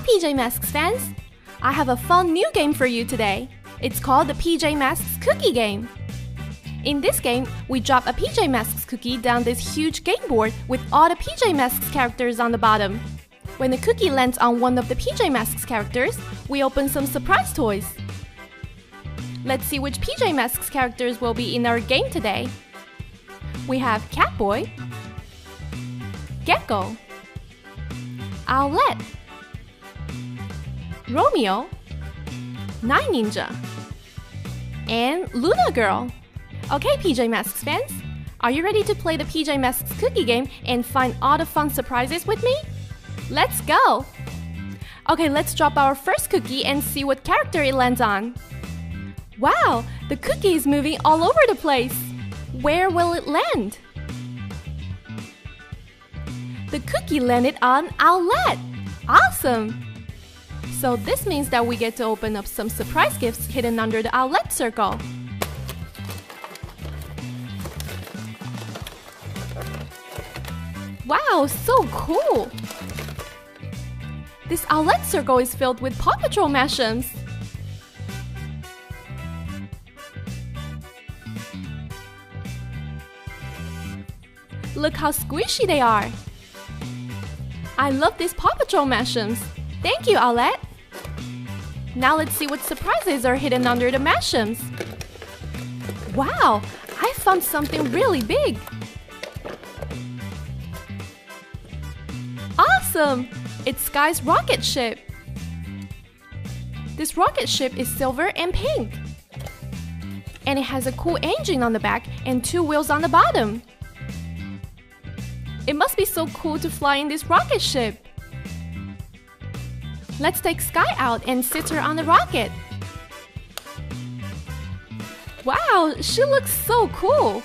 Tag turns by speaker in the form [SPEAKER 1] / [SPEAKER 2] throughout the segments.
[SPEAKER 1] PJ Masks fans! I have a fun new game for you today. It's called the PJ Masks Cookie Game. In this game, we drop a PJ Masks cookie down this huge game board with all the PJ Masks characters on the bottom. When the cookie lands on one of the PJ Masks characters, we open some surprise toys. Let's see which PJ Masks characters will be in our game today. We have Catboy, Gecko, Owlette, Romeo, Night Ninja, and Luna Girl. Okay, PJ Masks fans, are you ready to play the PJ Masks cookie game and find all the fun surprises with me? Let's go! Okay, let's drop our first cookie and see what character it lands on. Wow, the cookie is moving all over the place. Where will it land? The cookie landed on Owlette. Awesome! So this means that we get to open up some surprise gifts hidden under the Owlette circle. Wow, so cool! This Owlette circle is filled with Paw Patrol Mashems. Look how squishy they are! I love these Paw Patrol Mashems. Thank you, Owlette! Now let's see what surprises are hidden under the Mashems. Wow! I found something really big! Awesome! It's Sky's rocket ship! This rocket ship is silver and pink. And it has a cool engine on the back and 2 wheels on the bottom. It must be so cool to fly in this rocket ship. Let's take Sky out and sit her on the rocket. Wow, she looks so cool!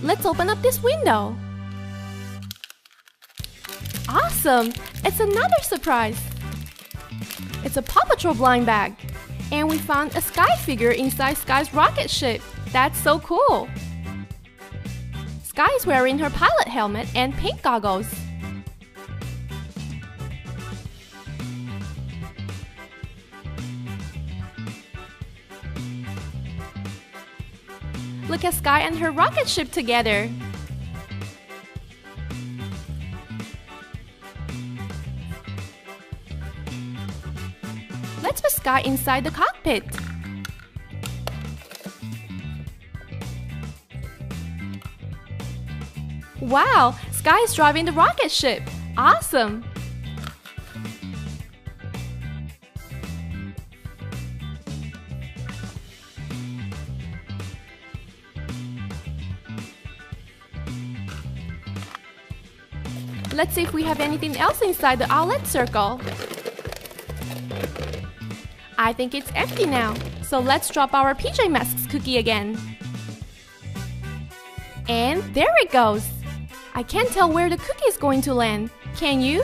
[SPEAKER 1] Let's open up this window. Awesome! It's another surprise! It's a Paw Patrol blind bag. And we found a Sky figure inside Sky's rocket ship. That's so cool! Sky is wearing her pilot helmet and pink goggles. Look at Sky and her rocket ship together. Let's put Sky inside the cockpit. Wow, Sky is driving the rocket ship. Awesome! Let's see if we have anything else inside the Owlette circle. I think it's empty now, so let's drop our PJ Masks cookie again. And there it goes! I can't tell where the cookie is going to land. Can you?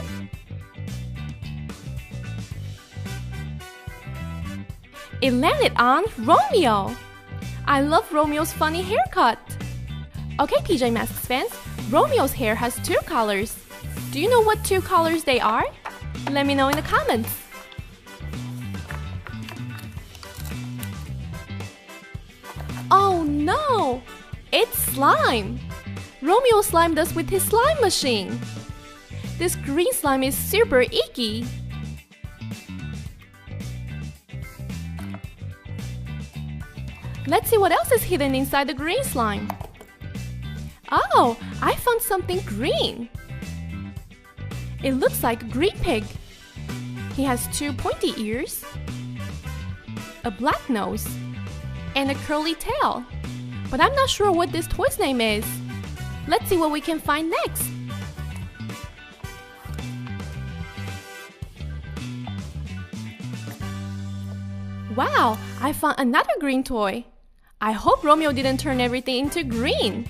[SPEAKER 1] It landed on Romeo! I love Romeo's funny haircut! Okay, PJ Masks fans, Romeo's hair has 2 colors. Do you know what 2 colors they are? Let me know in the comments. Oh no! It's slime! Romeo slimed us with his slime machine. This green slime is super icky. Let's see what else is hidden inside the green slime. Oh, I found something green. It looks like a green pig. He has 2 pointy ears, a black nose, and a curly tail. But I'm not sure what this toy's name is. Let's see what we can find next. Wow, I found another green toy. I hope Romeo didn't turn everything into green.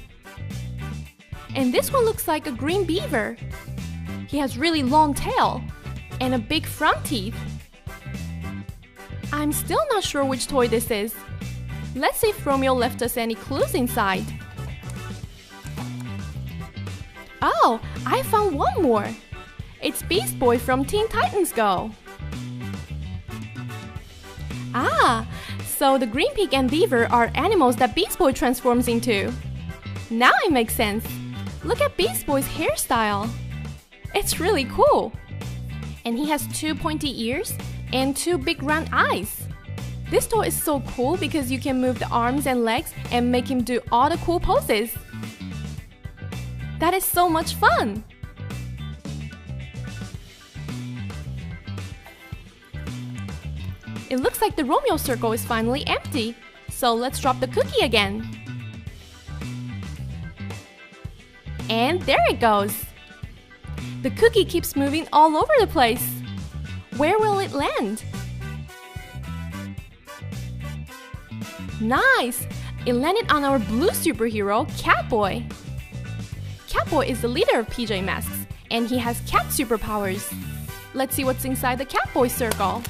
[SPEAKER 1] And this one looks like a green beaver. He has really long tail and a big front teeth. I'm still not sure which toy this is. Let's see if Romeo left us any clues inside. Oh, I found one more. It's Beast Boy from Teen Titans Go. Ah, so the Green Pig and Beaver are animals that Beast Boy transforms into. Now it makes sense. Look at Beast Boy's hairstyle. It's really cool. And he has 2 pointy ears and 2 big round eyes. This toy is so cool because you can move the arms and legs and make him do all the cool poses. That is so much fun! It looks like the Romeo circle is finally empty, so let's drop the cookie again. And there it goes! The cookie keeps moving all over the place. Where will it land? Nice! It landed on our blue superhero, Catboy. Catboy is the leader of PJ Masks, and he has cat superpowers. Let's see what's inside the Catboy circle.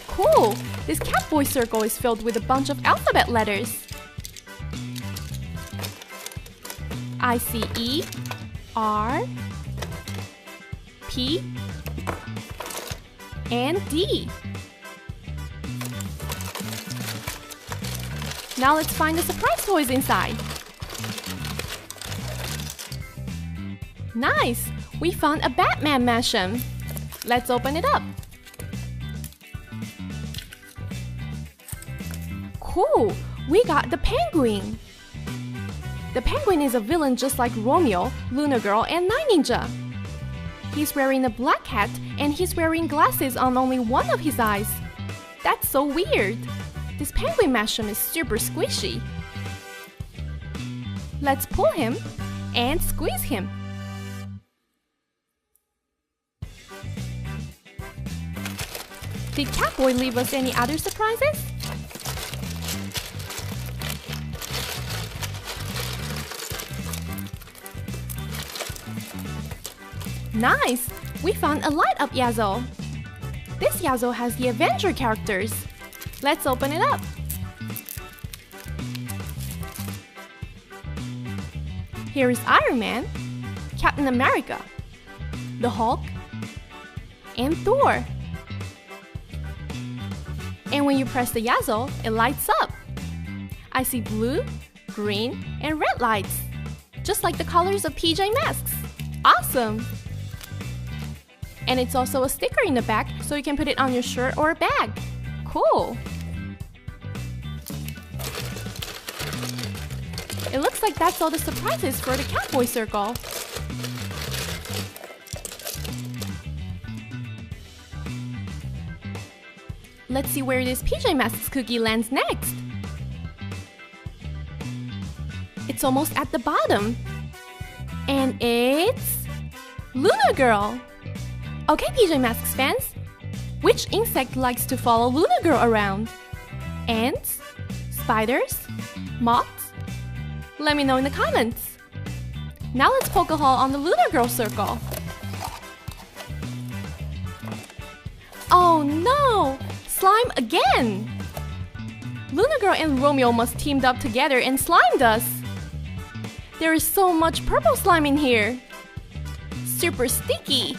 [SPEAKER 1] Cool! This Catboy circle is filled with a bunch of alphabet letters. I see E, R, P, and D. Now let's find the surprise toys inside. Nice! We found a Batman Mashem. Let's open it up. Cool! We got the Penguin. The Penguin is a villain just like Romeo, Luna Girl, and Night Ninja. He's wearing a black hat and he's wearing glasses on only one of his eyes. That's so weird. This Penguin Mashem is super squishy. Let's pull him and squeeze him. Did Catboy leave us any other surprises? Nice! We found a light-up Yazzle. This Yazzle has the Avenger characters. Let's open it up. Here is Iron Man, Captain America, the Hulk, and Thor. And when you press the Yazzle, it lights up. I see blue, green, and red lights, just like the colors of PJ Masks. Awesome! And it's also a sticker in the back, so you can put it on your shirt or a bag. Cool! It looks like that's all the surprises for the Catboy circle. Let's see where this PJ Masks cookie lands next. It's almost at the bottom. And it's Luna Girl! Okay, PJ Masks fans, which insect likes to follow Luna Girl around? Ants? Spiders? Moths? Let me know in the comments. Now let's poke a hole on the Luna Girl circle. Oh no! Slime again! Luna Girl and Romeo must teamed up together and slimed us. There is so much purple slime in here. Super sticky.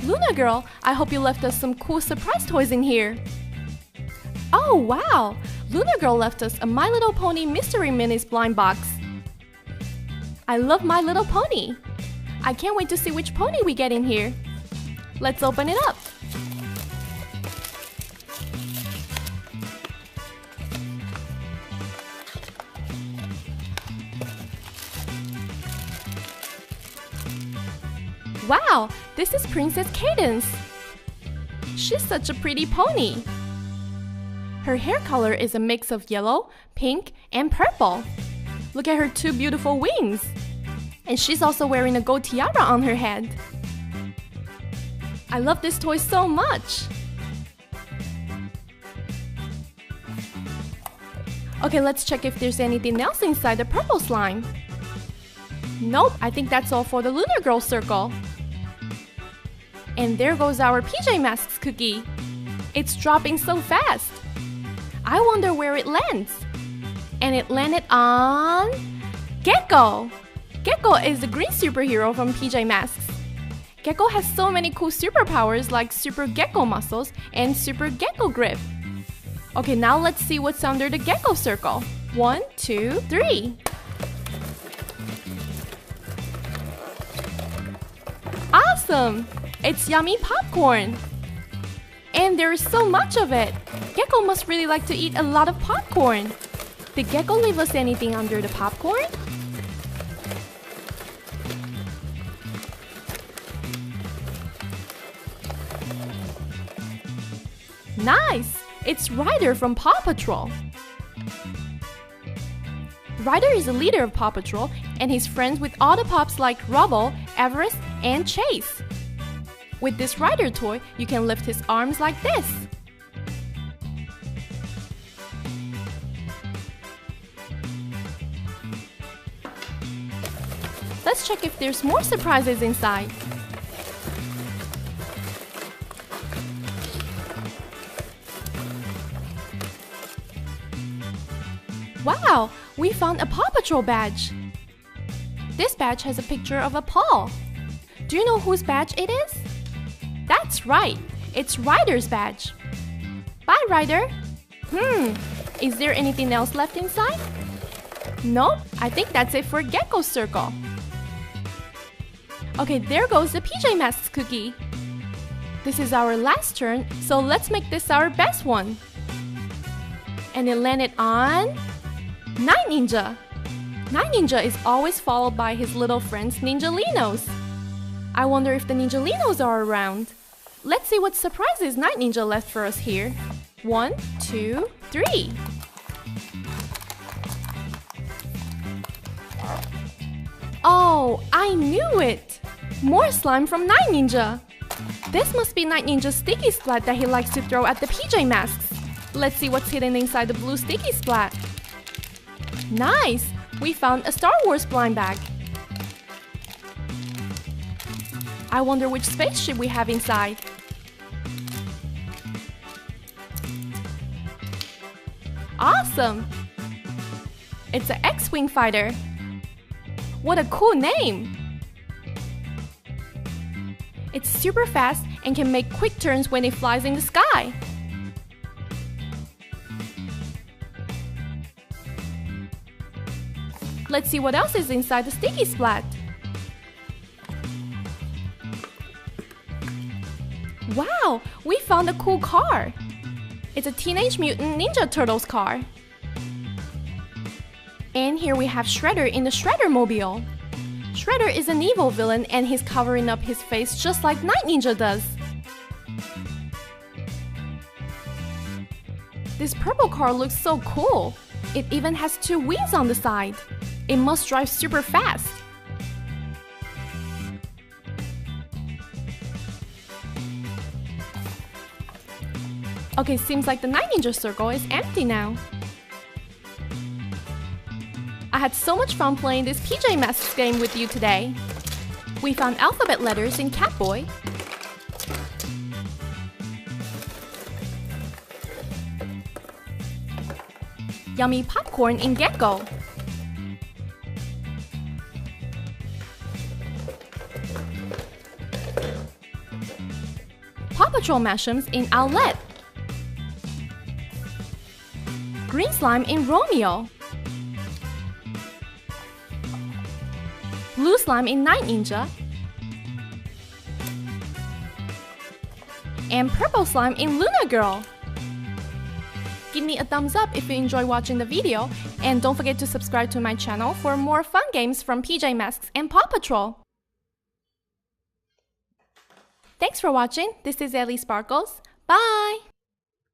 [SPEAKER 1] Luna Girl, I hope you left us some cool surprise toys in here. Oh wow! Luna Girl left us a My Little Pony Mystery Minis blind box. I love My Little Pony. I can't wait to see which pony we get in here. Let's open it up. Wow, this is Princess Cadence. She's such a pretty pony. Her hair color is a mix of yellow, pink, and purple. Look at her 2 beautiful wings. And she's also wearing a gold tiara on her head. I love this toy so much. Okay, let's check if there's anything else inside the purple slime. Nope, I think that's all for the Luna Girl circle. And there goes our PJ Masks cookie. It's dropping so fast. I wonder where it lands. And it landed on Gecko. Gecko is the green superhero from PJ Masks. Gecko has so many cool superpowers like Super Gecko Muscles and Super Gecko Grip. Okay, now let's see what's under the Gecko circle. 1, 2, 3. Awesome! It's yummy popcorn. And there is so much of it. Gecko must really like to eat a lot of popcorn. Did Gecko leave us anything under the popcorn? Nice! It's Ryder from Paw Patrol. Ryder is the leader of Paw Patrol and he's friends with all the pups like Rubble, Everest, and Chase. With this Ryder toy, you can lift his arms like this. Let's check if there's more surprises inside. Wow! We found a Paw Patrol badge! This badge has a picture of a paw. Do you know whose badge it is? That's right! It's Ryder's badge. Bye, Ryder! Is there anything else left inside? Nope, I think that's it for Gecko's circle. Okay, there goes the PJ Masks cookie. This is our last turn, so let's make this our best one. And it landed on Night Ninja. Night Ninja is always followed by his little friends Ninjalinos. I wonder if the Ninjalinos are around. Let's see what surprises Night Ninja left for us here. 1, 2, 3. Oh, I knew it! More slime from Night Ninja. This must be Night Ninja's sticky splat that he likes to throw at the PJ Masks. Let's see what's hidden inside the blue sticky splat. Nice! We found a Star Wars blind bag. I wonder which spaceship we have inside. Awesome! It's an X-Wing fighter. What a cool name! It's super fast and can make quick turns when it flies in the sky. Let's see what else is inside the sticky splat. Wow! We found a cool car! It's a Teenage Mutant Ninja Turtles car. And here we have Shredder in the Shredder Mobile. Shredder is an evil villain and he's covering up his face just like Night Ninja does. This purple car looks so cool. It even has 2 wheels on the side. It must drive super fast. Okay, seems like the Night Ninja circle is empty now. I had so much fun playing this PJ Masks game with you today. We found alphabet letters in Catboy. Yummy popcorn in Gecko. Paw Patrol Mashems in Owlette. Green slime in Romeo. Blue slime in Night Ninja. And purple slime in Luna Girl. Give me a thumbs up if you enjoy watching the video, and don't forget to subscribe to my channel for more fun games from PJ Masks and Paw Patrol. Thanks for watching. This is Ellie Sparkles. Bye!